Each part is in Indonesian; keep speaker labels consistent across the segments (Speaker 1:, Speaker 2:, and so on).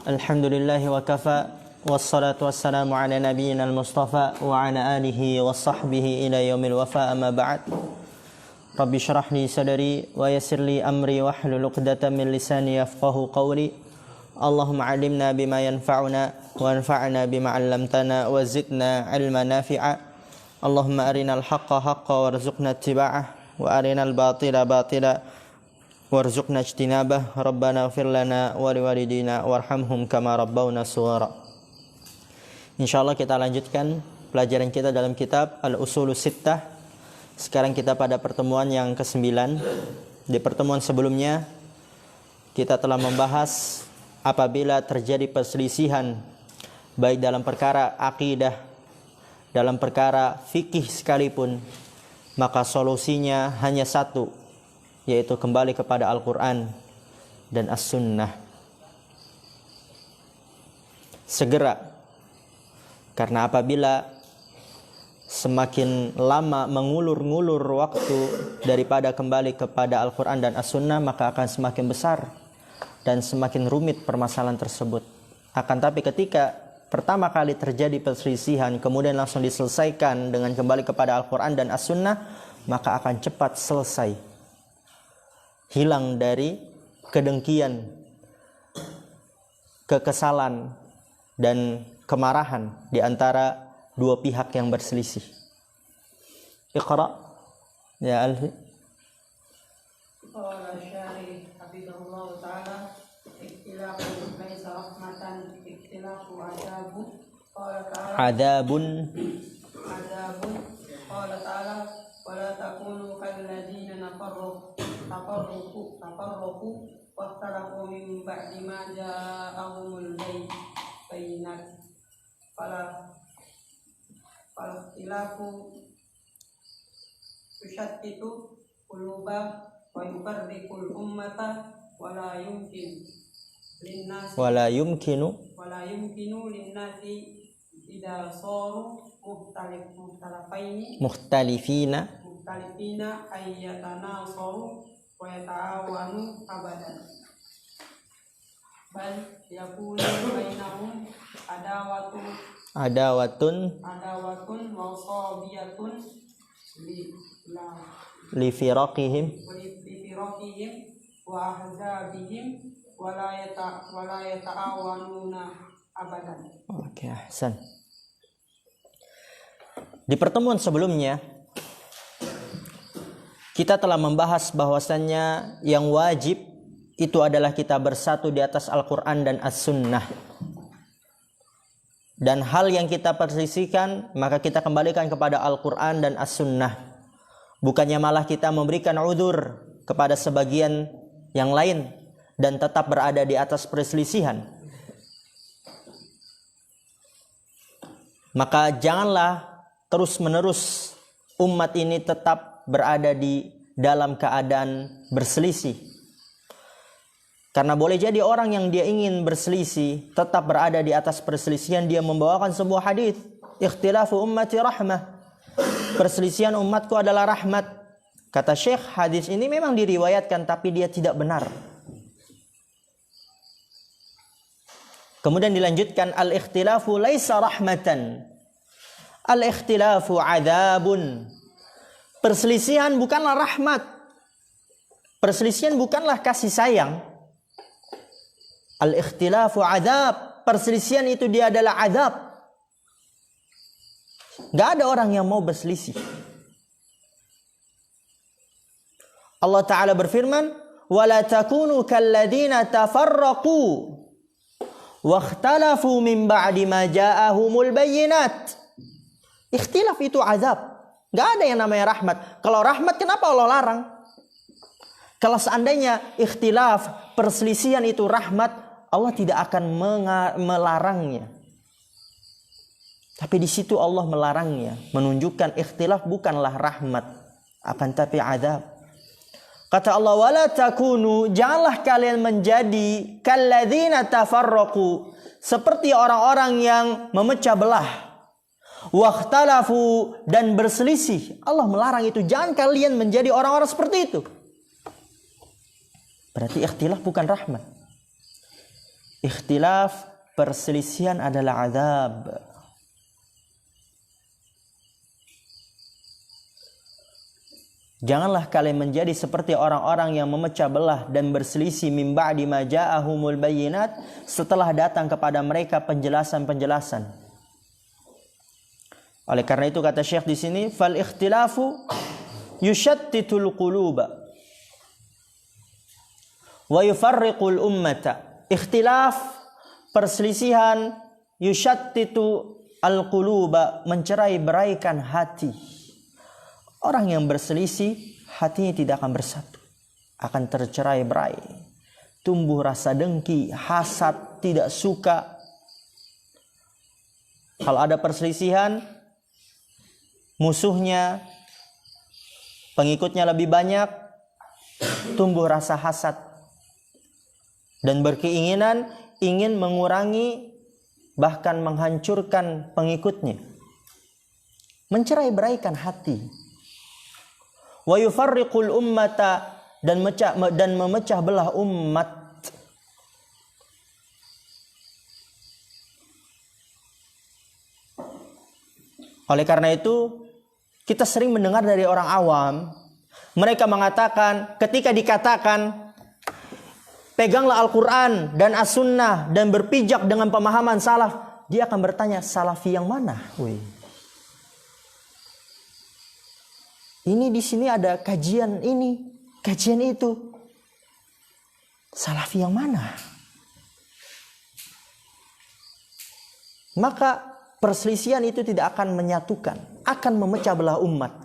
Speaker 1: Alhamdulillahi wa kafa. Wassalatu wassalamu ala nabiyyina al-mustafa wa ala alihi wa sahbihi ila yaumil wafa, amma ba'd. Rabbi syrah li sadri wa yassir li amri wa hlul 'uqdatam min lisani yafqahu qawli. Allahumma 'allimna bima yanfa'una wa anfa'na bima 'allamtana wa zidna 'ilman nafi'a. Allahumma arinal haqqa haqqan warzuqna ittiba'ah wa arinal batila batila warzuqna ijtinabah. Rabbana ighfir lana wa liwalidina warhamhum kama rabbawna shighara. Insyaallah kita lanjutkan pelajaran kita dalam kitab Al-Ushulus Sittah. Sekarang kita pada pertemuan yang ke-9. Di pertemuan sebelumnya kita telah membahas apabila terjadi perselisihan baik dalam perkara akidah, dalam perkara fikih sekalipun, maka solusinya hanya satu, yaitu kembali kepada Al-Quran dan As-Sunnah. Segera, karena apabila semakin lama mengulur-ngulur waktu daripada kembali kepada Al-Quran dan As-Sunnah, maka akan semakin besar dan semakin rumit permasalahan tersebut. Akan tapi ketika pertama kali terjadi perselisihan kemudian langsung diselesaikan dengan kembali kepada Al-Quran dan As-Sunnah, maka akan cepat selesai. Hilang dari kedengkian, kekesalan, dan kemarahan di antara dua pihak yang berselisih. Iqra ya Alfi.
Speaker 2: Qala syarih hafizahullah ta'ala, ikhtilafu laisa rahmatan, ikhtilafu adabun. Qala ta'ala
Speaker 1: Adabun.
Speaker 2: Qala ta'ala wala takunu kalladzina tafarraqu waqtalafu min ba'di ma ja'ahumul bayyinat fala ikhtilafu yushattitu quluba wa yufarriqul ummata wala yumkinu linnasi idza saru mukhtalifina ayyatana saru wa yata'awanu abadan bal yakunu bainahum adawatun wa sabiyatun li firaqihim wa ahzabihim wa la yata'awanuna abadan.
Speaker 1: Oke, ahsan. Di pertemuan sebelumnya kita telah membahas bahwasannya yang wajib itu adalah kita bersatu di atas Al-Quran dan As-Sunnah. Dan hal yang kita perselisihkan maka kita kembalikan kepada Al-Quran dan As-Sunnah. Bukannya malah kita memberikan udzur kepada sebagian yang lain dan tetap berada di atas perselisihan. Maka janganlah terus-menerus umat ini tetap berada di dalam keadaan berselisih. Karena boleh jadi orang yang dia ingin berselisih tetap berada di atas perselisihan, dia membawakan sebuah hadis, ikhtilafu ummati rahmah. Perselisihan umatku adalah rahmat. Kata Syekh, hadis ini memang diriwayatkan tapi dia tidak benar. Kemudian dilanjutkan, al-ikhtilafu laisa rahmatan. Al-ikhtilafu adabun. Perselisihan bukanlah rahmat. Perselisihan bukanlah kasih sayang. Al-ikhtilafu adab. Perselisihan itu dia adalah adab. Gak ada orang yang mau berselisih. Allah Ta'ala berfirman, وَلَا تَكُونُوا كَالَّذِينَ تَفَرَّقُوا وَاخْتَلَفُوا مِنْ بَعْدِ مَا جَاءَهُمُ الْبَيِّنَاتِ. Ikhtilaf itu azab. Gak ada yang namanya rahmat. Kalau rahmat kenapa Allah larang? Kalau seandainya ikhtilaf, perselisihan itu rahmat, Allah tidak akan melarangnya. Tapi di situ Allah melarangnya, menunjukkan ikhtilaf bukanlah rahmat, akan tapi azab. Kata Allah, wala takunu, janganlah kalian menjadi kalladzina tafarraqu, seperti orang-orang yang memecah belah. Wakhtalafu, dan berselisih. Allah melarang itu. Jangan kalian menjadi orang-orang seperti itu. Berarti ikhtilaf bukan rahmat. Ikhtilaf, perselisihan adalah azab. Janganlah kalian menjadi seperti orang-orang yang memecah belah dan berselisih min ba'di ma ja'ahumul bayyinat, setelah datang kepada mereka penjelasan-penjelasan. Oleh karena itu kata Syekh di sini, fal ikhtilafu yushattitul quluba wa yufarriqul ummata. Ikhtilaf, perselisihan, yushattitu al-quluba, mencerai-beraikan hati. Orang yang berselisih, hatinya tidak akan bersatu, akan tercerai-berai. Tumbuh rasa dengki, hasad, tidak suka. Kalau ada perselisihan, musuhnya, pengikutnya lebih banyak, tumbuh rasa hasad dan berkeinginan ingin mengurangi, bahkan menghancurkan pengikutnya. Mencerai-beraikan hati. Wa yufarriqul ummata, dan memecah belah umat. Oleh karena itu, kita sering mendengar dari orang awam, mereka mengatakan, ketika dikatakan peganglah Al-Quran dan As-Sunnah dan berpijak dengan pemahaman salaf, dia akan bertanya, salafi yang mana? Ini di sini ada kajian ini, kajian itu. Salafi yang mana? Maka perselisihan itu tidak akan menyatukan, akan memecah belah umat.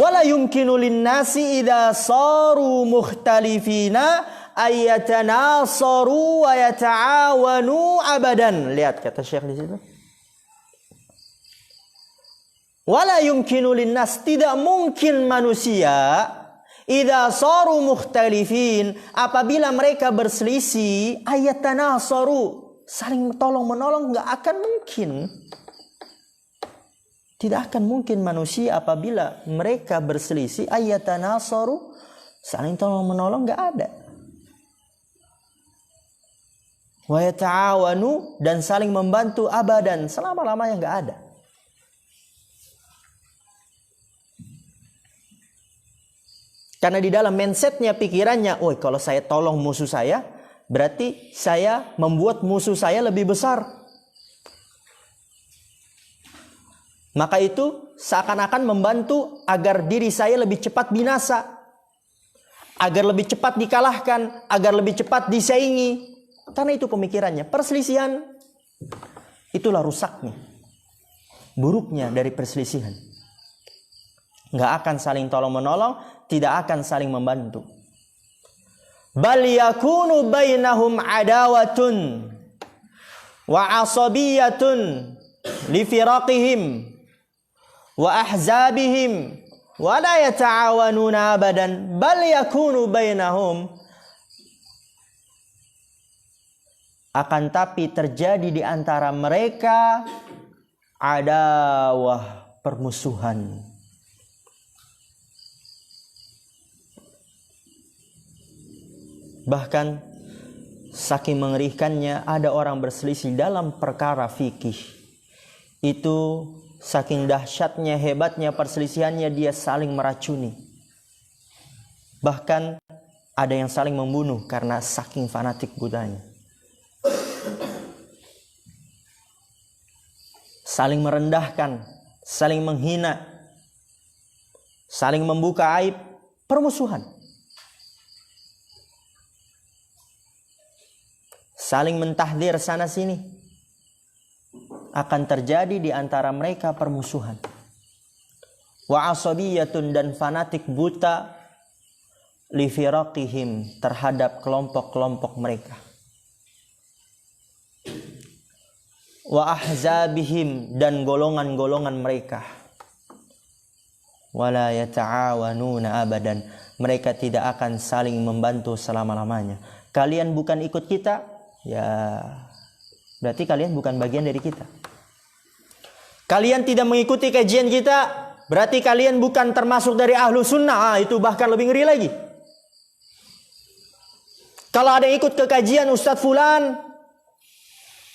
Speaker 1: Wala yumkinu linnasi idza saru mukhtalifina ayatanasaru wa yata'awanu abadan. Lihat kata Syekh di situ. Wala yumkinu linnas, tidak mungkin manusia, idza saru mukhtalifin, apabila mereka berselisih, ayatanasaru, saling tolong menolong, enggak akan mungkin. Tidak akan mungkin manusia apabila mereka berselisih, ayatanasaru, saling tolong menolong, enggak ada. Wa yata'awanu, dan saling membantu abadan, selama-lamanya enggak ada. Karena di dalam mindsetnya, pikirannya, kalau saya tolong musuh saya, berarti saya membuat musuh saya lebih besar. Maka itu seakan-akan membantu agar diri saya lebih cepat binasa, agar lebih cepat dikalahkan, agar lebih cepat disaingi. Karena itu pemikirannya. Perselisihan, itulah rusaknya, buruknya dari perselisihan. Nggak akan saling tolong-menolong, tidak akan saling membantu. Bal yakunu bainahum adawatun wa asabiyatun li firaqihim wa ahzabihim wa la yata'awanuna abadan. Bal yakunu bainahum, akan tapi terjadi di antara mereka adawah, permusuhan. Bahkan saking mengerikannya, ada orang berselisih dalam perkara fikih. Itu saking dahsyatnya, hebatnya perselisihannya, dia saling meracuni. Bahkan ada yang saling membunuh karena saking fanatik butanya. Saling merendahkan, saling menghina, saling membuka aib, permusuhan. Saling mentahdir sana sini, akan terjadi di antara mereka permusuhan. Wa asabiyatun, dan fanatik buta, li firaqihim, terhadap kelompok-kelompok mereka. Wa ahzabihim, dan golongan-golongan mereka. Wala yata'awanuna abadan, mereka tidak akan saling membantu selama-lamanya. Kalian bukan ikut kita, ya berarti kalian bukan bagian dari kita. Kalian tidak mengikuti kajian kita, berarti kalian bukan termasuk dari ahlu sunnah. Itu bahkan lebih ngeri lagi. Kalau ada yang ikut ke kajian Ustadz Fulan,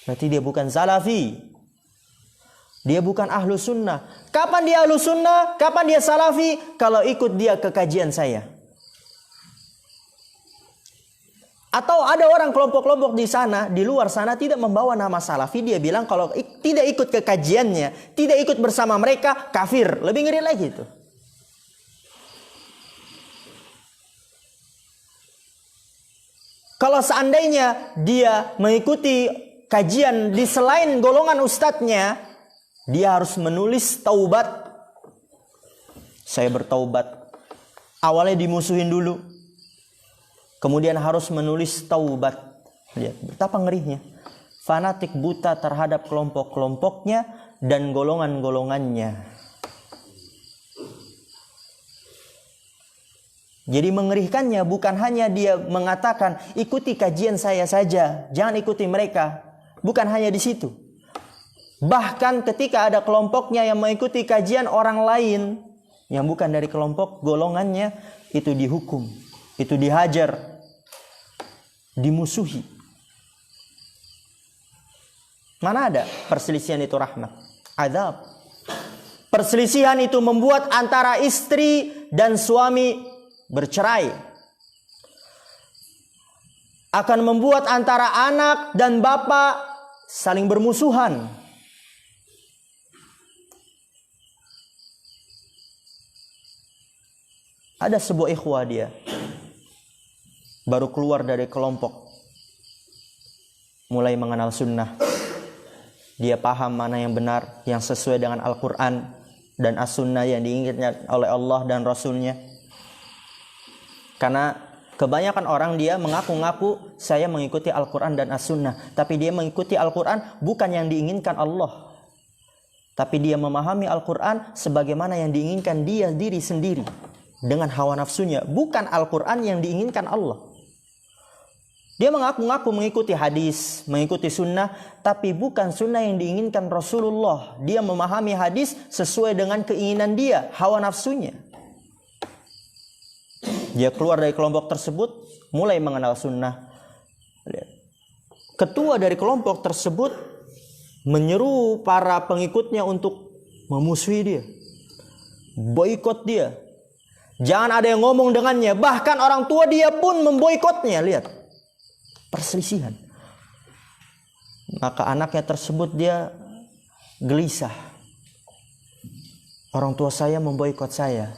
Speaker 1: berarti dia bukan salafi. Dia bukan ahlu sunnah. Kapan dia ahlu sunnah? Kapan dia salafi? Kalau ikut dia ke kajian saya. Atau ada orang kelompok-kelompok di sana, di luar sana tidak membawa nama salafi. Dia bilang kalau tidak ikut ke kajiannya, tidak ikut bersama mereka, kafir. Lebih ngeri lagi itu. Kalau seandainya dia mengikuti kajian di selain golongan ustadznya, dia harus menulis taubat. Saya bertaubat. Awalnya dimusuhin dulu. Kemudian harus menulis taubat. Lihat betapa ngerinya. Fanatik buta terhadap kelompok-kelompoknya dan golongan-golongannya. Jadi mengerikannya bukan hanya dia mengatakan ikuti kajian saya saja, jangan ikuti mereka. Bukan hanya di situ. Bahkan ketika ada kelompoknya yang mengikuti kajian orang lain yang bukan dari kelompok golongannya, itu dihukum, itu dihajar, dimusuhi. Mana ada perselisihan itu rahmat? Azab. Perselisihan itu membuat antara istri dan suami bercerai. Akan membuat antara anak dan bapak saling bermusuhan. Ada sebuah ikhwah dia baru keluar dari kelompok, mulai mengenal sunnah. Dia paham mana yang benar, yang sesuai dengan Al-Quran dan As-Sunnah yang diinginkan oleh Allah dan Rasulnya. Karena kebanyakan orang dia mengaku-ngaku saya mengikuti Al-Quran dan As-Sunnah, tapi dia mengikuti Al-Quran bukan yang diinginkan Allah, tapi dia memahami Al-Quran sebagaimana yang diinginkan dia diri sendiri dengan hawa nafsunya, bukan Al-Quran yang diinginkan Allah. Dia mengaku-ngaku mengikuti hadis, mengikuti sunnah, tapi bukan sunnah yang diinginkan Rasulullah. Dia memahami hadis sesuai dengan keinginan dia, hawa nafsunya. Dia keluar dari kelompok tersebut, mulai mengenal sunnah. Ketua dari kelompok tersebut menyeru para pengikutnya untuk memusuhi dia, boikot dia. Jangan ada yang ngomong dengannya. Bahkan orang tua dia pun memboikotnya. Lihat perselisihan. Maka anaknya tersebut dia gelisah. Orang tua saya memboikot saya,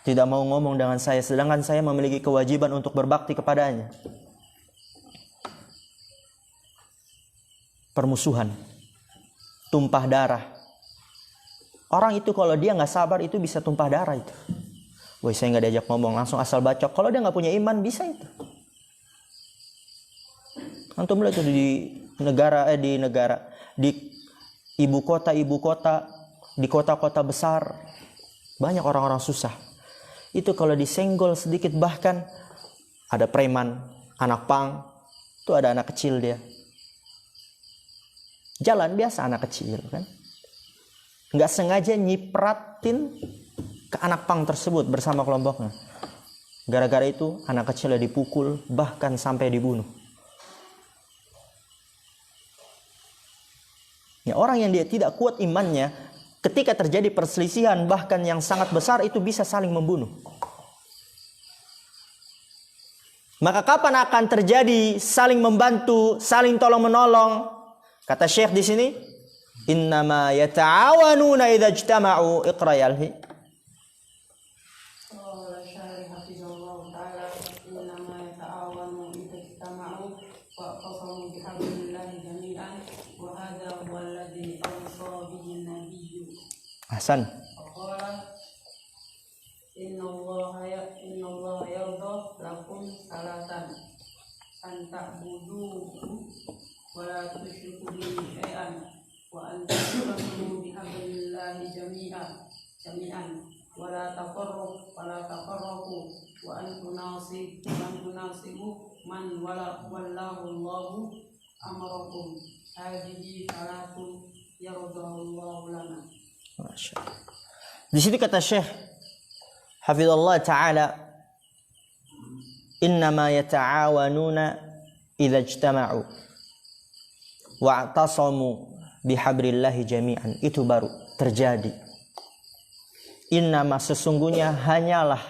Speaker 1: tidak mau ngomong dengan saya, sedangkan saya memiliki kewajiban untuk berbakti kepadanya. Permusuhan, tumpah darah. Orang itu kalau dia nggak sabar itu bisa tumpah darah itu. Woi, saya nggak diajak ngomong, langsung asal bacok. Kalau dia nggak punya iman bisa itu. Antum lihat di ibu kota, di kota-kota besar banyak orang-orang susah. Itu kalau disenggol sedikit, bahkan ada preman, anak pang, itu ada anak kecil dia. Jalan biasa anak kecil kan. Nggak sengaja nyipratin ke anak pang tersebut bersama kelompoknya. Gara-gara itu anak kecilnya dipukul, bahkan sampai dibunuh. Ya, orang yang dia tidak kuat imannya, ketika terjadi perselisihan bahkan yang sangat besar, itu bisa saling membunuh. Maka kapan akan terjadi saling membantu, saling tolong menolong? Kata Syekh di sini, innama yata'awanuna idza ijtama'u. Iqra ya Alhi. Hasan.
Speaker 2: Inna Allah yarda lakum salatan an ta'budu wa la tusyriku bihi syai'an wa an ta'budu bihablillahi jami'an wa la tafarraqu wa an tunasibu man wallahu Allahu amrakum hadhihi salatun yardallahu lana.
Speaker 1: Masya Allah. Di sini kata Syekh Hafizallah Ta'ala, innama yata'awanuna idza ijtama'u wa'tasamu bihablillahi jami'an. Itu baru terjadi. Innama sesungguhnya hanyalah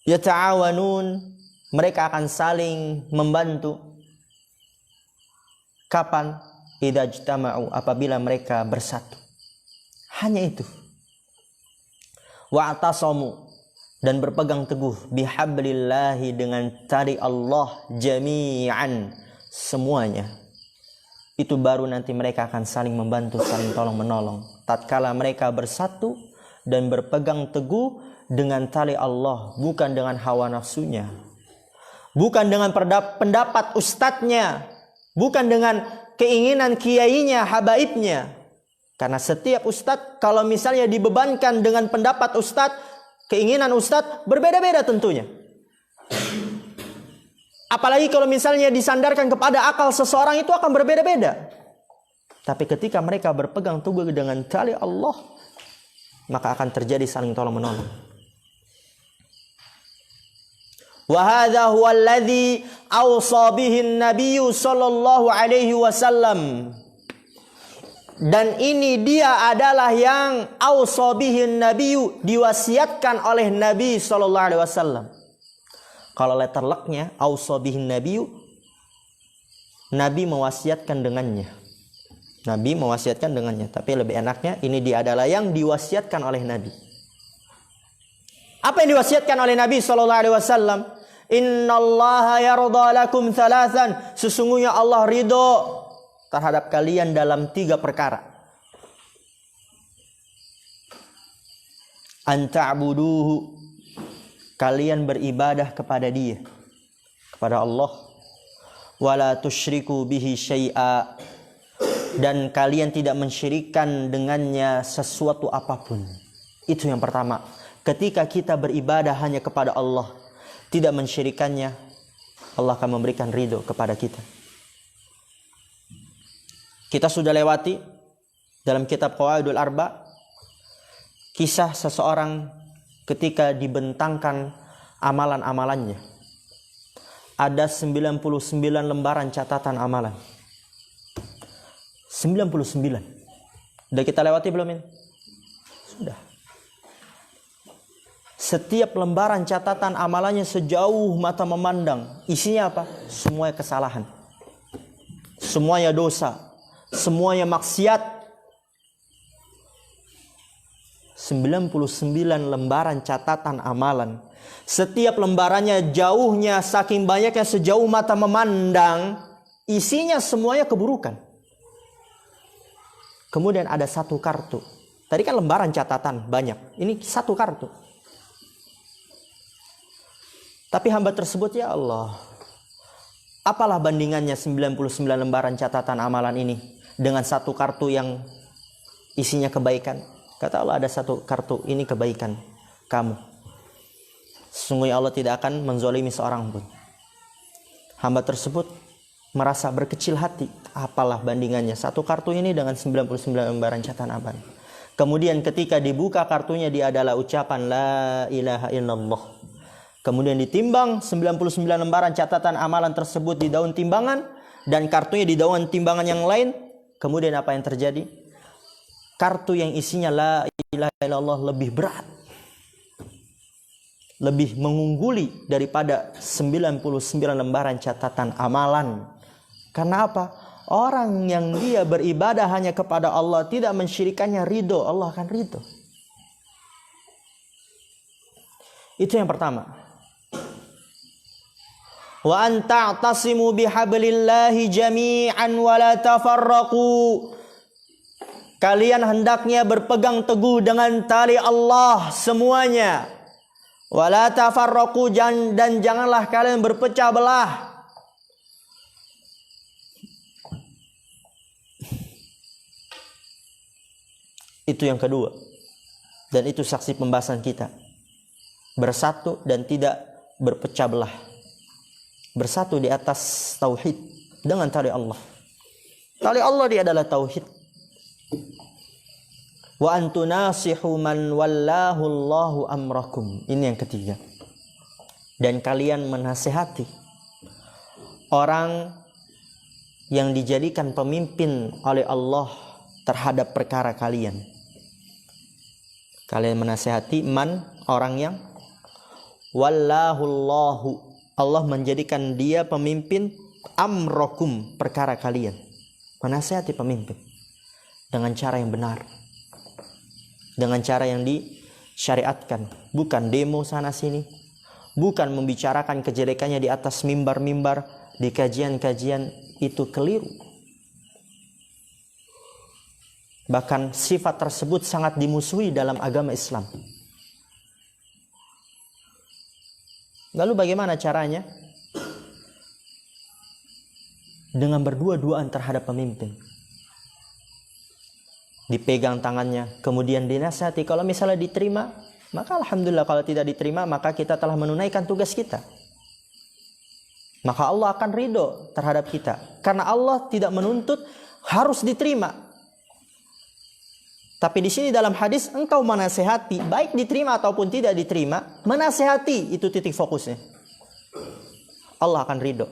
Speaker 1: yata'awanun, mereka akan saling membantu. Kapan? Idza ijtama'u, apabila mereka bersatu. Hanya itu. Wa'tasamu, dan berpegang teguh bihablillahi, dengan tali Allah, jami'an, semuanya. Itu baru nanti mereka akan saling membantu, saling tolong menolong. Tatkala mereka bersatu dan berpegang teguh dengan tali Allah, bukan dengan hawa nafsunya, bukan dengan pendapat ustadznya, bukan dengan keinginan kiainya, habaibnya. Karena setiap ustadz kalau misalnya dibebankan dengan pendapat ustadz, keinginan ustadz berbeda-beda tentunya. Apalagi kalau misalnya disandarkan kepada akal seseorang, itu akan berbeda-beda. Tapi ketika mereka berpegang teguh dengan tali Allah, maka akan terjadi saling tolong menolong. Wa hadza huwa alladhi awsa bihi an-nabiy sallallahu alaihi wasallam. Dan ini dia adalah yang awsa bihi an-nabiy, diwasiatkan oleh Nabi sallallahu alaihi wasallam. Kalau letter lucknya awsa bihi an-nabiy, Nabi mewasiatkan dengannya. Nabi mewasiatkan dengannya. Tapi lebih enaknya ini dia adalah yang diwasiatkan oleh Nabi. Apa yang diwasiatkan oleh Nabi sallallahu alaihi wasallam? Innallaha yarda lakum thalathan. Sesungguhnya Allah ridho terhadap kalian dalam 3 perkara. An ta'buduhu, kalian beribadah kepada Dia, kepada Allah. Wala tusyriku bihi syai'a, dan kalian tidak mensyirikkan dengannya sesuatu apapun. Itu yang pertama. Ketika kita beribadah hanya kepada Allah, tidak mensyirikannya, Allah akan memberikan ridho kepada kita. Kita sudah lewati dalam kitab Qawaidul Arba kisah seseorang ketika dibentangkan amalan-amalannya. Ada 99 lembaran catatan amalan. 99. Sudah kita lewati belum ini? Sudah. Setiap lembaran catatan amalannya sejauh mata memandang. Isinya apa? Semuanya kesalahan. Semuanya dosa. Semuanya maksiat. 99 lembaran catatan amalan. Setiap lembarannya jauhnya saking banyaknya sejauh mata memandang. Isinya semuanya keburukan. Kemudian ada 1 kartu. Tadi kan lembaran catatan banyak. Ini 1 kartu. Tapi hamba tersebut, ya Allah, apalah bandingannya 99 lembaran catatan amalan ini dengan 1 kartu yang isinya kebaikan? Kata Allah, ada 1 kartu, ini kebaikan kamu. Sesungguhnya Allah tidak akan menzolimi seorang pun. Hamba tersebut merasa berkecil hati. Apalah bandingannya 1 kartu ini dengan 99 lembaran catatan amalan. Kemudian ketika dibuka kartunya, dia adalah ucapan la ilaha illallah. Kemudian ditimbang 99 lembaran catatan amalan tersebut di daun timbangan, dan kartunya di daun timbangan yang lain. Kemudian apa yang terjadi? Kartu yang isinya la ilaha illallah lebih berat, lebih mengungguli daripada 99 lembaran catatan amalan. Karena apa? Orang yang dia beribadah hanya kepada Allah, tidak mensyirikannya, ridho, Allah akan ridho. Itu yang pertama. Wa an ta'tasimu bihablillahi jami'an wa la tafarraqu. Kalian hendaknya berpegang teguh dengan tali Allah semuanya. Wa la tafarraqu, dan janganlah kalian berpecah belah. Itu yang kedua. Dan itu saksi pembahasan kita. Bersatu dan tidak berpecah belah. Bersatu di atas tauhid dengan tali Allah. Tali Allah dia adalah tauhid. wa antunasihu man wallahu Allahu amrakum. Ini yang ketiga. Dan kalian menasihati orang yang dijadikan pemimpin oleh Allah terhadap perkara kalian. Kalian menasihati man, orang yang wallahu Allahu, Allah menjadikan dia pemimpin amrakum, perkara kalian. Menasihati pemimpin dengan cara yang benar, dengan cara yang disyariatkan, bukan demo sana sini, bukan membicarakan kejelekannya di atas mimbar-mimbar, di kajian-kajian. Itu keliru. Bahkan sifat tersebut sangat dimusuhi dalam agama Islam. Lalu bagaimana caranya? Dengan berdua-duaan terhadap pemimpin. Dipegang tangannya, kemudian dinasihati. Kalau misalnya diterima, maka alhamdulillah. Kalau tidak diterima, maka kita telah menunaikan tugas kita. Maka Allah akan ridho terhadap kita. Karena Allah tidak menuntut harus diterima. Tapi di sini dalam hadis, engkau menasehati, baik diterima ataupun tidak diterima, menasehati, itu titik fokusnya. Allah akan ridho.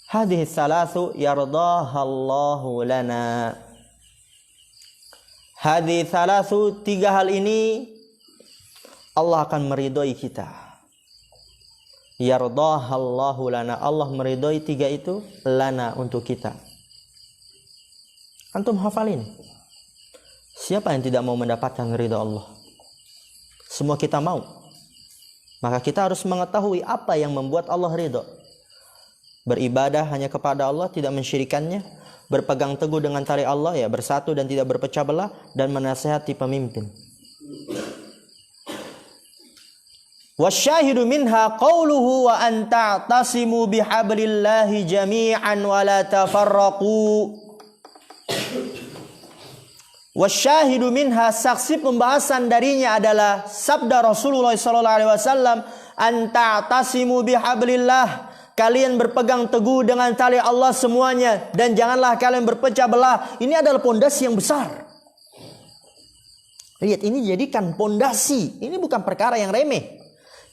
Speaker 1: Hadhihi thalathu yardahallahu lana. Hadhihi thalathu, 3 hal ini Allah akan meridhoi kita. Yardahallahu lana, Allah meridhoi 3 itu lana, untuk kita. Antum hafalin. Siapa yang tidak mau mendapatkan ridha Allah? Semua kita mau. Maka kita harus mengetahui apa yang membuat Allah ridha. Beribadah hanya kepada Allah, tidak mensyirikannya, berpegang teguh dengan tali Allah, ya, bersatu dan tidak berpecah belah, dan menasihati pemimpin. Wasyahidu minha qauluhu wa an ta'tasimu bihablillahi jami'an wa la tafarraqu. Wasyahidu minha, saksi pembahasan darinya adalah sabda Rasulullah SAW, an ta'tasimu bihablillah, kalian berpegang teguh dengan tali Allah semuanya, dan janganlah kalian berpecah belah. Ini adalah pondasi yang besar. Lihat, ini jadikan pondasi. Ini bukan perkara yang remeh.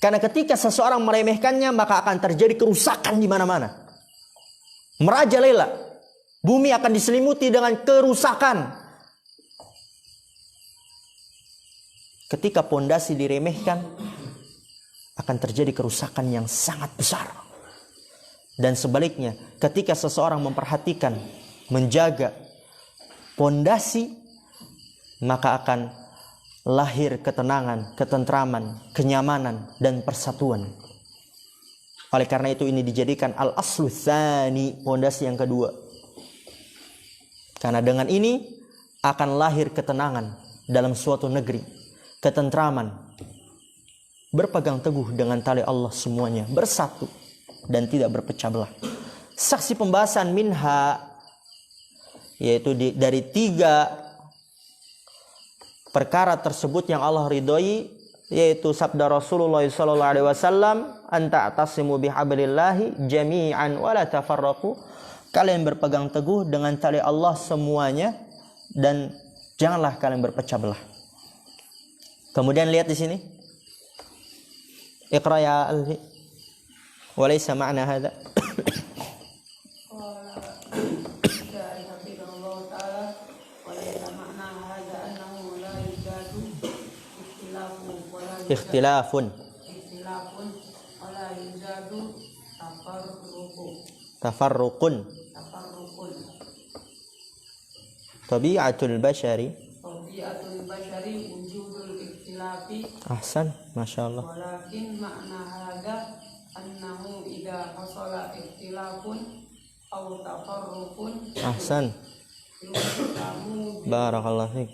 Speaker 1: Karena ketika seseorang meremehkannya, maka akan terjadi kerusakan di mana-mana. Merajalela. Bumi akan diselimuti dengan kerusakan. Ketika pondasi diremehkan, akan terjadi kerusakan yang sangat besar. Dan sebaliknya, ketika seseorang memperhatikan, menjaga pondasi, maka akan lahir ketenangan, ketentraman, kenyamanan, dan persatuan. Oleh karena itu ini dijadikan al-aslu tsani, pondasi yang kedua. Karena dengan ini akan lahir ketenangan dalam suatu negeri, ketentraman, berpegang teguh dengan tali Allah semuanya, bersatu dan tidak berpecah belah. Saksi pembahasan minha, yaitu dari 3 perkara tersebut yang Allah ridhoi, yaitu sabda Rasulullah SAW, anta atasimu bihablillahi jami'an wa la tafarraqu, kalian berpegang teguh dengan tali Allah semuanya dan janganlah kalian berpecah belah. Kemudian lihat di sini, iqra ya alfi, walaysa ma'na hadha. Ikhtilafun wala yujadu tafarruqun tabi'atul bashari wujudul ikhtilafi. Ahsan, masyaallah. Walakin makna hadha annahu idza hasala ikhtilafun aw tafarruqun. Ahsan, barakallahu fiik.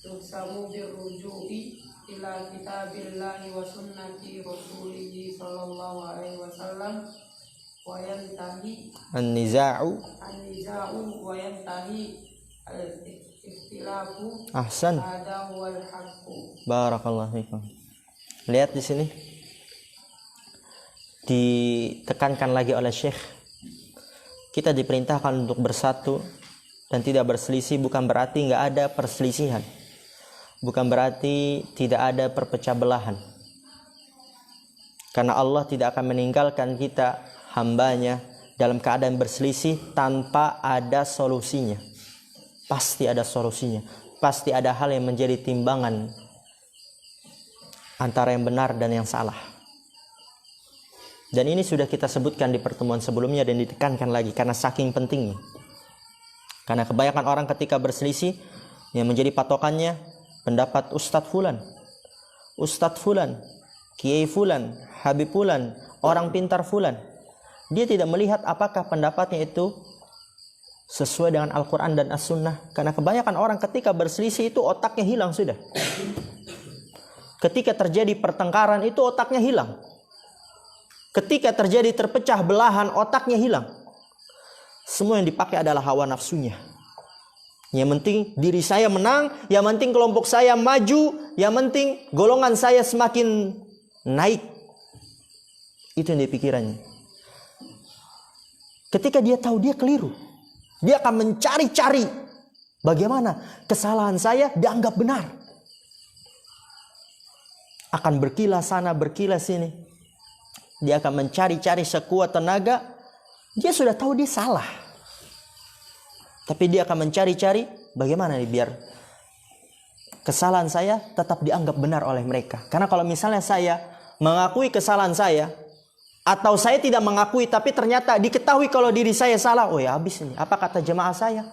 Speaker 1: Tusamu birruju'i ila kitabillahi wa sunnati rasulihi sallallahu alaihi wasallam wa yantahi an-niza'u wa yantahi al-ikhtilafu. Ahsan, hada huwal haqqu. Barakallahu fiikum. Lihat di sini ditekankan lagi oleh Syekh, kita diperintahkan untuk bersatu dan tidak berselisih bukan berarti nggak ada perselisihan. Bukan berarti tidak ada perpecah belahan. Karena Allah tidak akan meninggalkan kita, hambanya, dalam keadaan berselisih tanpa ada solusinya. Pasti ada solusinya. Pasti ada hal yang menjadi timbangan antara yang benar dan yang salah. Dan ini sudah kita sebutkan di pertemuan sebelumnya dan ditekankan lagi karena saking pentingnya. Karena kebanyakan orang ketika berselisih yang menjadi patokannya pendapat Ustadz Fulan, Kiai Fulan, Habib Fulan, orang pintar Fulan. Dia tidak melihat apakah pendapatnya itu sesuai dengan Al-Quran dan As-Sunnah. Karena kebanyakan orang ketika berselisih itu otaknya hilang sudah. Ketika terjadi pertengkaran itu otaknya hilang. Ketika terjadi terpecah belahan otaknya hilang. Semua yang dipakai adalah hawa nafsunya. Yang penting diri saya menang, yang penting kelompok saya maju, yang penting golongan saya semakin naik. Itu yang dipikirannya. Ketika dia tahu dia keliru, dia akan mencari-cari bagaimana kesalahan saya dianggap benar. Akan berkilas sana, berkilas sini. Dia akan mencari-cari sekuat tenaga. Dia sudah tahu dia salah. Tapi dia akan mencari-cari bagaimana nih biar kesalahan saya tetap dianggap benar oleh mereka. Karena kalau misalnya saya mengakui kesalahan saya, atau saya tidak mengakui tapi ternyata diketahui kalau diri saya salah, oh ya habis ini. Apa kata jemaah saya?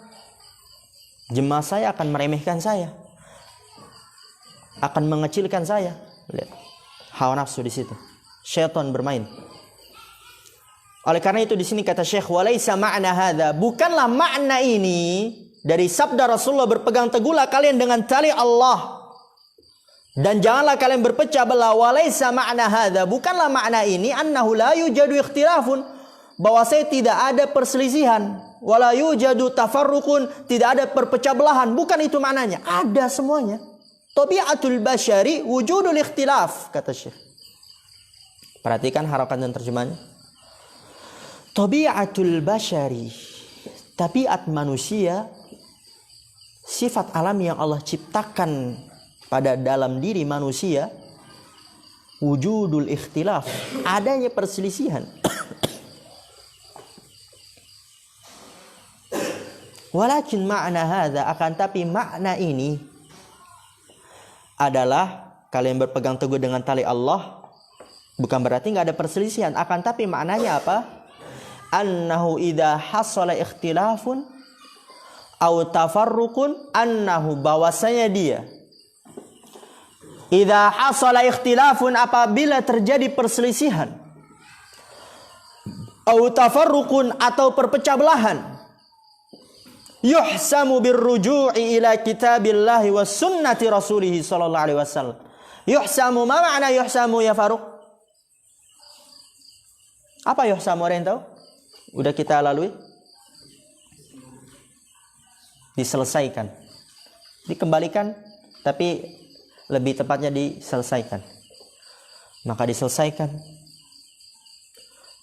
Speaker 1: Jemaah saya akan meremehkan saya, akan mengecilkan saya. Lihat, hawa nafsu di situ. Syaitan bermain. Oleh karena itu di sini kata Syekh, walaisa ma'na hadza, bukanlah makna ini dari sabda Rasulullah, berpegang teguhlah kalian dengan tali Allah dan janganlah kalian berpecah belah. Walaisa ma'na hadza, bukanlah makna ini annahu la yujadu ikhtilafun, bahwa saya tidak ada perselisihan, wala yujadu tafarruqun, tidak ada perpecah belahan. Bukan itu maknanya. Ada semuanya. Tabiatul basyari wujudul ikhtilaf, kata Syekh. Perhatikan harokat dan terjemahannya. Tabiatul basyari, tabiat manusia, sifat alam yang Allah ciptakan pada dalam diri manusia, wujudul ikhtilaf, adanya perselisihan. Walakin makna hadza, akan tapi makna ini adalah kalian berpegang teguh dengan tali Allah, bukan berarti nggak ada perselisihan, akan tapi maknanya apa? Annahu idza hasala ikhtilafun aw tafarruqun, annahu, bahwasanya dia, idza hasala ikhtilafun, apabila terjadi perselisihan, aw tafarruqun, atau perpecah belahan, yuhsamu birruju'i ila kitabillahi was sunnati rasulih sallallahu alaihi wasallam. Yuhsamu, ma makna yuhsamu ya Faruq? Apa yuhsamu, ada yang tahu? Udah kita lalui? Diselesaikan, dikembalikan, tapi lebih tepatnya diselesaikan. Maka diselesaikan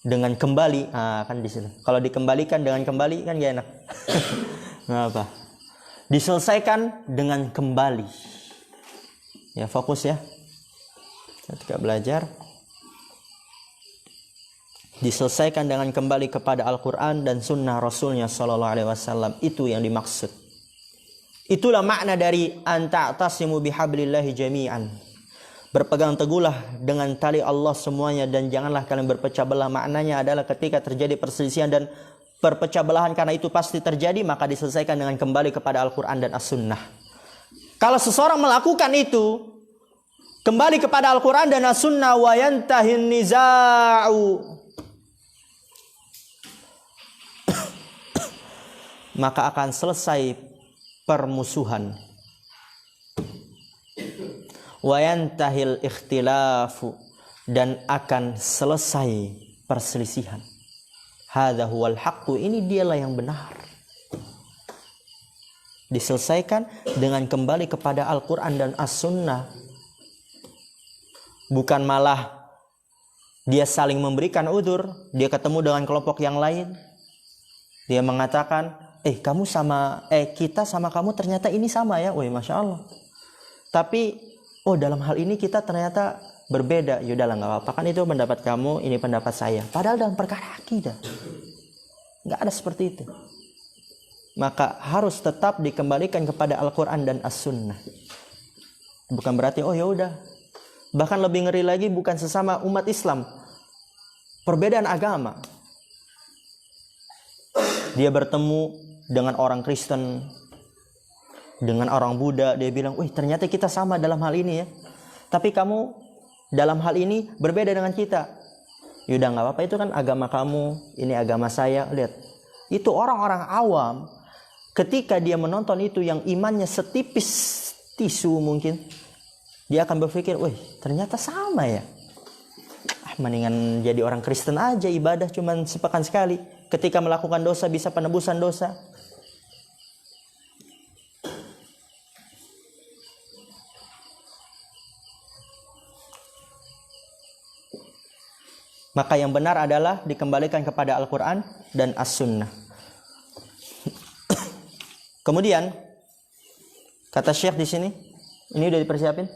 Speaker 1: dengan kembali, kan di situ. Kalau dikembalikan dengan kembali kan gak enak. Nggak apa. Diselesaikan dengan kembali. Ya, fokus ya. Ketika belajar, diselesaikan dengan kembali kepada Al-Quran dan Sunnah Rasulnya Sallallahu Alaihi Wasallam. Itu yang dimaksud. Itulah makna dari anta'tasimu bihablillahi jami'an. Berpegang teguhlah dengan tali Allah semuanya dan janganlah kalian berpecah belah. Maknanya adalah ketika terjadi perselisihan dan perpecah belahan, karena itu pasti terjadi, maka diselesaikan dengan kembali kepada Al-Quran dan As-Sunnah. Kalau seseorang melakukan itu, kembali kepada Al-Quran dan As-Sunnah, wa yantahin niza'u, maka akan selesai permusuhan. Wa yantahil ikhtilafu, dan akan selesai perselisihan. Hadza huwal haqqu, ini dialah yang benar. Diselesaikan dengan kembali kepada Al-Quran dan As-Sunnah. Bukan malah dia saling memberikan udzur, dia ketemu dengan kelompok yang lain, dia mengatakan, kita sama kamu ternyata ini sama ya. Wih, Masya Allah. Tapi dalam hal ini kita ternyata berbeda. Yaudahlah, nggak apa-apa, kan itu pendapat kamu, ini pendapat saya. Padahal dalam perkara akidah nggak ada seperti itu. Maka harus tetap dikembalikan kepada Al-Quran dan As-Sunnah. Bukan berarti ya udah. Bahkan lebih ngeri lagi, bukan sesama umat Islam, perbedaan agama. Dia bertemu dengan orang Kristen, dengan orang Buddha, dia bilang, wih, ternyata kita sama dalam hal ini ya. Tapi kamu dalam hal ini berbeda dengan kita. Yaudah, nggak apa-apa, itu kan agama kamu, ini agama saya. Lihat, itu orang-orang awam, ketika dia menonton itu yang imannya setipis tisu mungkin, dia akan berpikir, wih, ternyata sama ya. Mendingan jadi orang Kristen aja, ibadah cuman sepekan sekali. Ketika melakukan dosa bisa penebusan dosa. Maka yang benar adalah dikembalikan kepada Al-Quran dan As-Sunnah. Kemudian kata Syekh di sini, ini udah dipersiapin?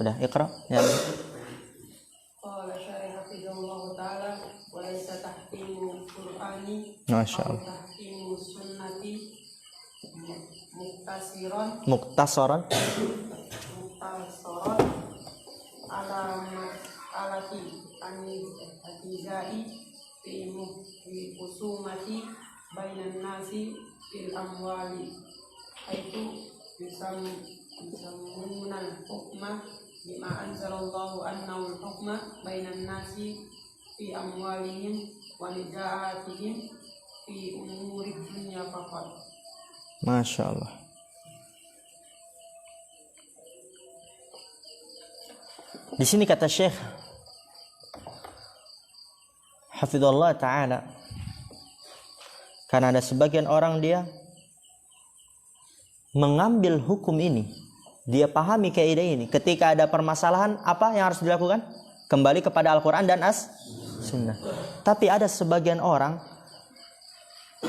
Speaker 1: Udah, Iqra. Ya. Masya Allah. Muktasaran
Speaker 2: Al-Tizai fi khusumati bainan nasi fil amwali, itu yusammunal hukma bima anzalallahu annal hukma bainan nasi fi amwalihim wa nizaatihim fi umuri dunya faqat.
Speaker 1: Masya Allah. Di sini kata Syekh Hafizullah Ta'ala, karena ada sebagian orang dia mengambil hukum ini, dia pahami kaidah ini. Ketika ada permasalahan, apa yang harus dilakukan? Kembali kepada Al-Quran dan As-Sunnah. Tapi ada sebagian orang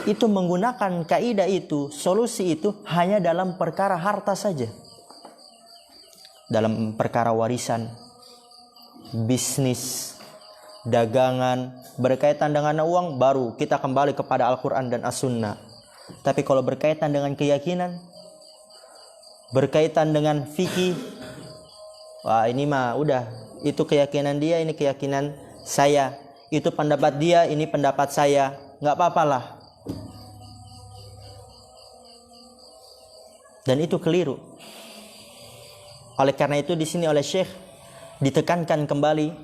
Speaker 1: itu menggunakan kaidah itu, solusi itu hanya dalam perkara harta saja. Dalam perkara warisan, bisnis, dagangan, berkaitan dengan uang, baru kita kembali kepada Al-Quran dan As-Sunnah. Tapi kalau berkaitan dengan keyakinan, berkaitan dengan fikih, wah ini mah udah, itu keyakinan dia, ini keyakinan saya, itu pendapat dia, ini pendapat saya, nggak apa-apalah. Dan itu keliru. Oleh karena itu di sini oleh Syekh ditekankan kembali,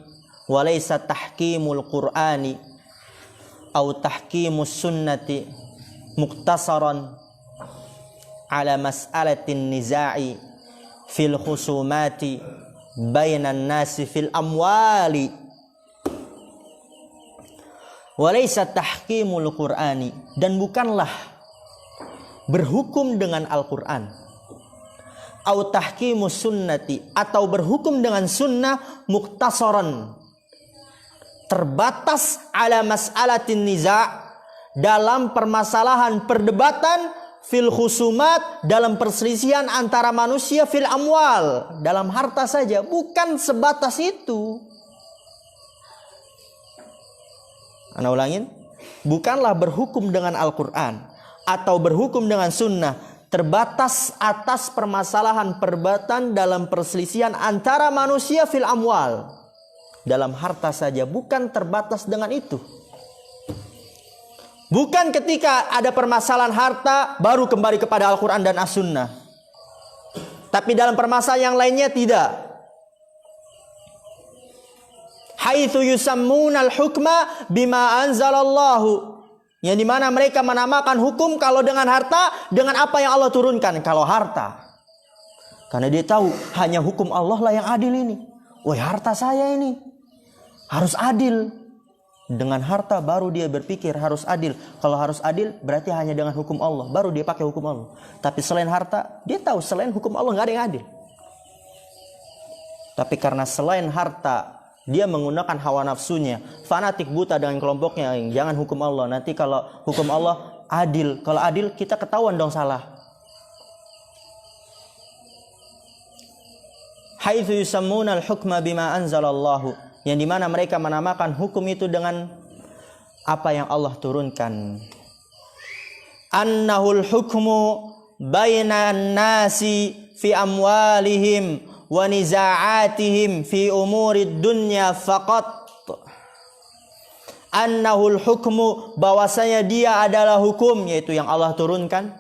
Speaker 1: walaysa tahkimul Qur'ani au tahkimus sunnati muktasaran ala mas'alatin niza'i fil khusumati bainan nasi fil amwali. Walaysa tahkimul Qur'ani, dan bukanlah berhukum dengan Al-Quran, au tahkimus sunnati, atau berhukum dengan sunnah, muktasaran, terbatas, ala mas'alatin niza', dalam permasalahan perdebatan, fil khusumat, dalam perselisihan antara manusia, fil amwal, dalam harta saja. Bukan sebatas itu. Ana ulangin, bukanlah berhukum dengan Al-Quran atau berhukum dengan sunnah, terbatas atas permasalahan perdebatan dalam perselisihan antara manusia, fil amwal, dalam harta saja. Bukan terbatas dengan itu. Bukan ketika ada permasalahan harta baru kembali kepada Al-Quran dan As-Sunnah. Tapi dalam permasalahan yang lainnya tidak. Haitsu yusammunal hukma bima anzalallahu, yang dimana mereka menamakan hukum kalau dengan harta, dengan apa yang Allah turunkan. Kalau harta, karena dia tahu hanya hukum Allah lah yang adil ini. Wah, harta saya ini harus adil. Dengan harta baru dia berpikir harus adil. Kalau harus adil berarti hanya dengan hukum Allah, baru dia pakai hukum Allah. Tapi selain harta, dia tahu selain hukum Allah nggak ada yang adil. Tapi karena selain harta dia menggunakan hawa nafsunya, fanatik buta dengan kelompoknya, jangan hukum Allah. Nanti kalau hukum Allah adil. Kalau adil kita ketahuan dong salah. Haitsu yusammuna al-hukma bima anzalallahu, yang dimana mereka menamakan hukum itu dengan apa yang Allah turunkan. Annahul hukmu bainan nasi fi amwalihim wa niza'atihim fi umurid dunya faqat. Annahul hukmu, bahwasanya dia adalah hukum, yaitu yang Allah turunkan,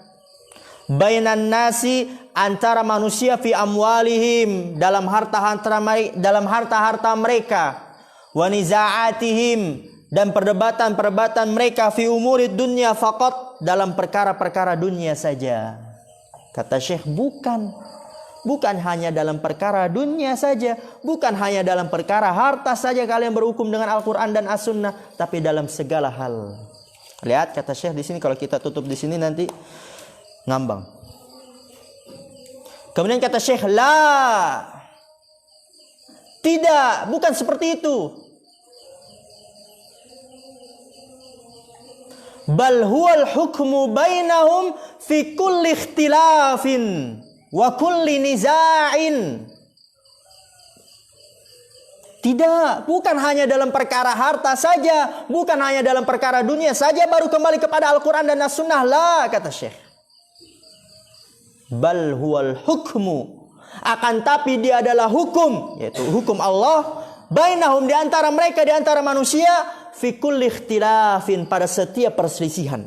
Speaker 1: bainan nasi, antara manusia, fi amwalihim, dalam harta-harta mereka, wa niza'atihim, dan perdebatan mereka, fi umurid dunya faqat, dalam perkara-perkara dunia saja. Kata Syekh, bukan hanya dalam perkara dunia saja, bukan hanya dalam perkara harta saja kalian berhukum dengan Al-Quran dan As-Sunnah, tapi dalam segala hal. Lihat kata Syekh di sini, kalau kita tutup di sini nanti ngambang. Kemudian kata Syekh, tidak, bukan seperti itu. Bal huwal hukmu bainahum fi kulli ikhtilafin wa kulli niza'in. Tidak, bukan hanya dalam perkara harta saja, bukan hanya dalam perkara dunia saja baru kembali kepada Al-Quran dan As-Sunnah. Kata Syekh. Bal huwal hukmu, akan tapi dia adalah hukum, yaitu hukum Allah, bainahum, di antara mereka, di antara manusia, fi kulli ikhtilafin, pada setiap perselisihan,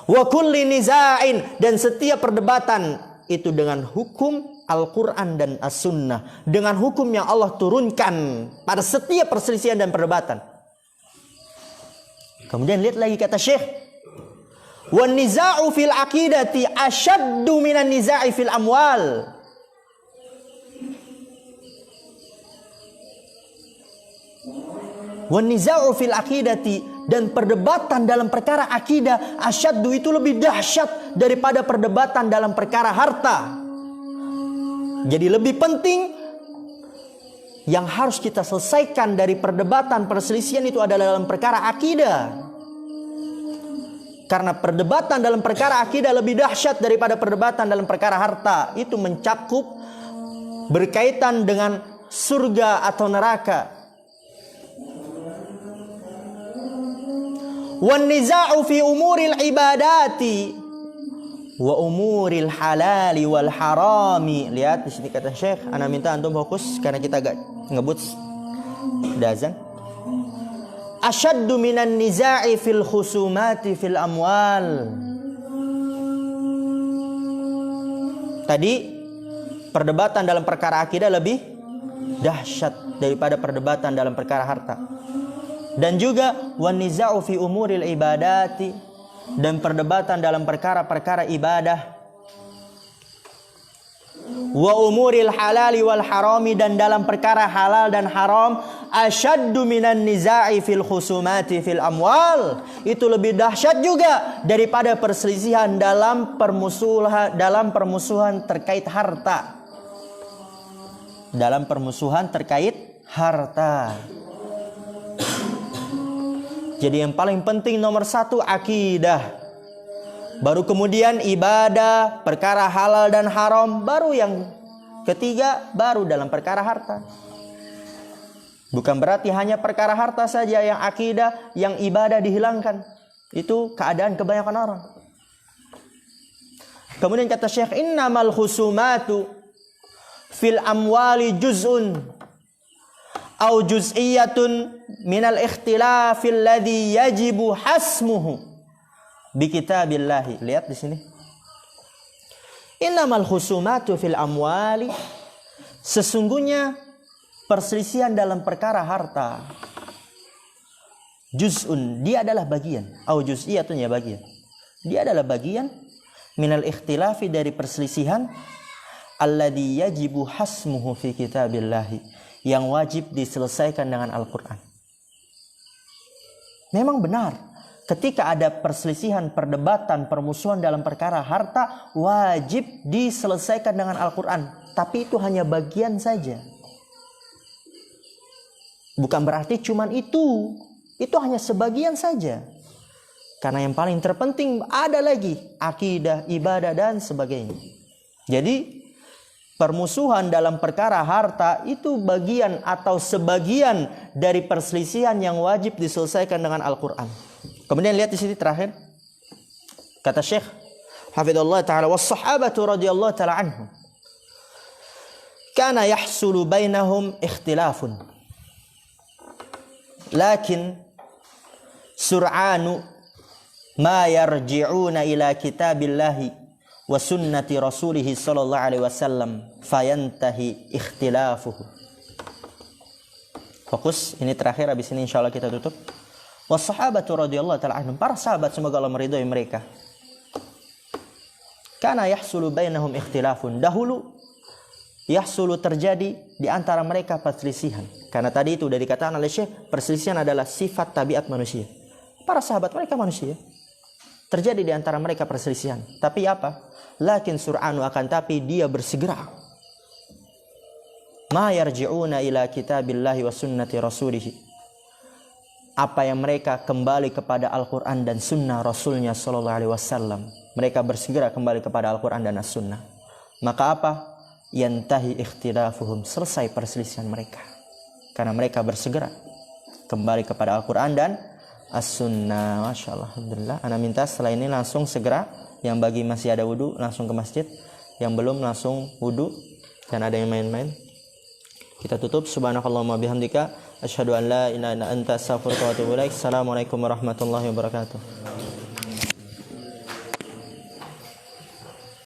Speaker 1: wa kulli niza'in, dan setiap perdebatan itu dengan hukum Al-Quran dan As-Sunnah, dengan hukum yang Allah turunkan pada setiap perselisihan dan perdebatan. Kemudian lihat lagi kata Syekh, wan niza'u fil aqidati asyaddu minan niza'i fil amwal. Wan niza'u fil aqidati, dan perdebatan dalam perkara akidah, asyaddu, itu lebih dahsyat daripada perdebatan dalam perkara harta. Jadi lebih penting yang harus kita selesaikan dari perdebatan perselisihan itu adalah dalam perkara akidah. Karena perdebatan dalam perkara akidah lebih dahsyat daripada perdebatan dalam perkara harta. Itu mencakup berkaitan dengan surga atau neraka. Wan niza'u fi umuril ibadati wa umuril halali wal harami. Lihat di sini kata Syekh, ana minta antum fokus karena kita agak ngebut dazan. Asyaddu minan niza'i fil khusumati fil amwal. Tadi perdebatan dalam perkara akidah lebih dahsyat daripada perdebatan dalam perkara harta. Dan juga wan niza'u fi umuril ibadati, dan perdebatan dalam perkara-perkara ibadah, wa umuril halali wal harami, dan dalam perkara halal dan haram, asyaddu minan niza'i fil khusumati fil amwal, itu lebih dahsyat juga daripada perselisihan dalam permusuhan terkait harta. Dalam permusuhan terkait harta. Jadi yang paling penting nomor satu akidah, baru kemudian ibadah, perkara halal dan haram, baru yang ketiga baru dalam perkara harta. Bukan berarti hanya perkara harta saja yang akidah, yang ibadah dihilangkan. Itu keadaan kebanyakan orang. Kemudian kata Syekh, innamal khusumatu fil amwali juz'un au juz'iyatun minal ikhtilafil ladzi yajibu hasmuhu bi kitabillahi. Lihat di sini. Innamal khusumatu fil amwali, sesungguhnya perselisihan dalam perkara harta, juz'un, dia adalah bagian, au juz'iyatun, ya bagian. Dia adalah bagian minal ikhtilafi, dari perselisihan, alladzi yajibu hasmuhu fi kitabillahi, yang wajib diselesaikan dengan Al-Quran. Memang benar, ketika ada perselisihan, perdebatan, permusuhan dalam perkara harta, wajib diselesaikan dengan Al-Quran. Tapi itu hanya bagian saja. Bukan berarti cuman itu hanya sebagian saja. Karena yang paling terpenting ada lagi akidah, ibadah dan sebagainya. Jadi permusuhan dalam perkara harta itu bagian atau sebagian dari perselisihan yang wajib diselesaikan dengan Al-Quran. Kemudian lihat di sini terakhir. Kata Syekh hafidhullah ta'ala, was-sahabatu radhiyallahu ta'ala anhum kana yahsulu bainahum ikhtilafun. Lakin sur'anu ma yarji'una ila kitabillahi wa sunnati rasulih sallallahu alaihi wasallam fayantahi ikhtilafuhu. Fokus, ini terakhir, habis ini insyaallah kita tutup. Was-sahabatu radhiyallahu ta'ala anhum, para sahabat semoga Allah meridhai mereka. Kana yahsulu bainahum ikhtilafun, dahulu yahsulu terjadi di antara mereka perselisihan. Karena tadi itu sudah dikatakan oleh Syekh, perselisihan adalah sifat tabiat manusia. Para sahabat mereka manusia. Terjadi di antara mereka perselisihan. Tapi apa? Lakin sur'anu, akan tapi dia bersegera. Ma yarji'una ila kitabillahi wa sunnati rasulihi. Apa yang mereka kembali kepada Al-Quran dan sunnah Rasulnya sallallahu alaihi wasallam. Mereka bersegera kembali kepada Al-Quran dan As-Sunnah. Maka apa? Yantahi ikhtilafuhum, selesai perselisihan mereka. Karena mereka bersegera kembali kepada Al-Quran dan As-Sunnah. Masya Allah, alhamdulillah. Ana minta setelah ini langsung segera, yang bagi masih ada wudu langsung ke masjid, yang belum langsung wudu, dan ada yang main-main. Kita tutup. Subhanakallahumma bihamdika asyhadu an la ilaha illa anta astaghfiruka wa atubu ilaik. Assalamualaikum warahmatullahi wabarakatuh.